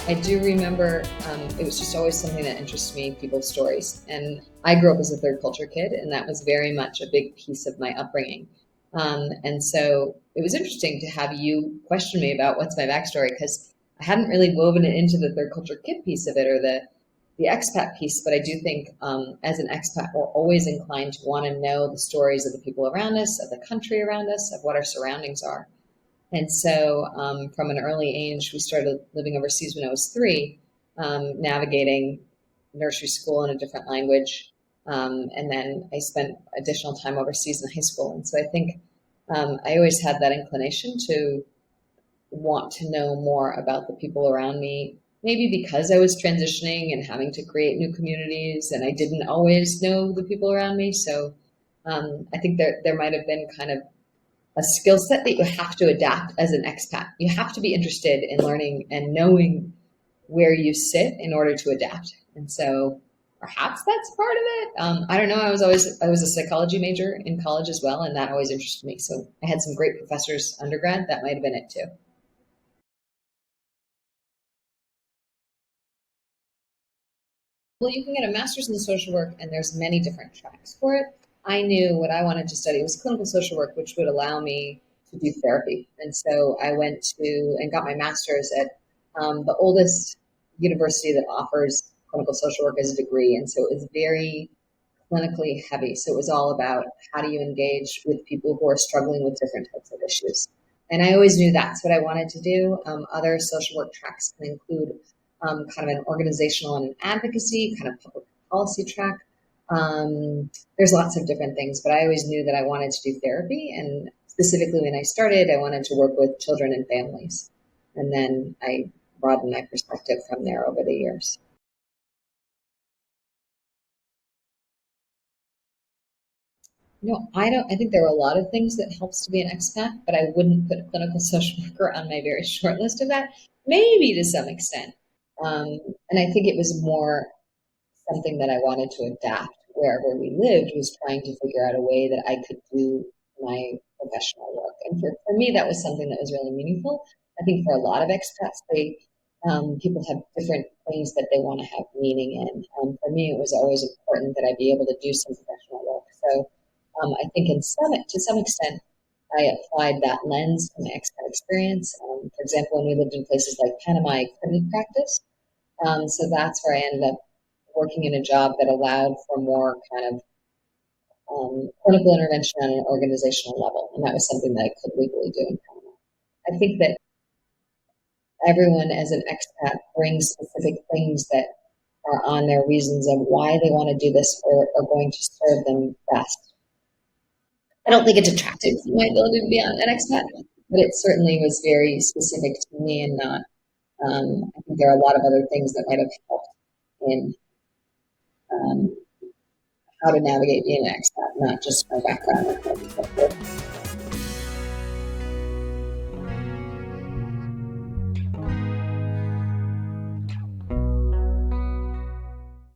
I do remember it was just always something that interested me, people's stories. And I grew up as a third culture kid, and that was very much a big piece of my upbringing. And so it was interesting to have you question me about what's my backstory, because I hadn't really woven it into the third culture kid piece of it, or the expat piece. But I do think as an expat, we're always inclined to want to know the stories of the people around us, of the country around us, of what our surroundings are. And so from an early age, we started living overseas when I was 3, navigating nursery school in a different language. And then I spent additional time overseas in high school. And so I think I always had that inclination to want to know more about the people around me, maybe because I was transitioning and having to create new communities, and I didn't always know the people around me. So I think there might have been kind of a skill set that you have to adapt as an expat. You have to be interested in learning and knowing where you sit in order to adapt. And so perhaps that's part of it. I don't know. I was a psychology major in college as well, and that always interested me. So I had some great professors undergrad. That might have been it too. Well, you can get a master's in social work, and there's many different tracks for it. I knew what I wanted to study was clinical social work, which would allow me to do therapy. And so I went to and got my master's at the oldest university that offers clinical social work as a degree. And so it was very clinically heavy. So it was all about how do you engage with people who are struggling with different types of issues. And I always knew that's what I wanted to do. Other social work tracks can include kind of an organizational and an advocacy, kind of public policy track. There's lots of different things, but I always knew that I wanted to do therapy. And specifically when I started, I wanted to work with children and families. And then I broadened my perspective from there over the years. No, I don't. I think there are a lot of things that helps to be an expat, but I wouldn't put clinical social worker on my very short list of that. Maybe to some extent, um, and I think it was more something that I wanted to adapt wherever we lived. Was trying to figure out a way that I could do my professional work, and for me, that was something that was really meaningful. I think for a lot of expats, people have different things that they want to have meaning in. For me, it was always important that I be able to do some professional work. So I think to some extent, I applied that lens to my expat experience. For example, when we lived in places like Panama, I couldn't practice. So that's where I ended up working in a job that allowed for more kind of clinical intervention on an organizational level. And that was something that I could legally do in Panama. I think that everyone as an expat brings specific things that are on their reasons of why they want to do this or are going to serve them best. I don't think it's attractive to my ability to be an expat, but it certainly was very specific to me and not. I think there are a lot of other things that might have helped in um, how to navigate being an expat, not just my background.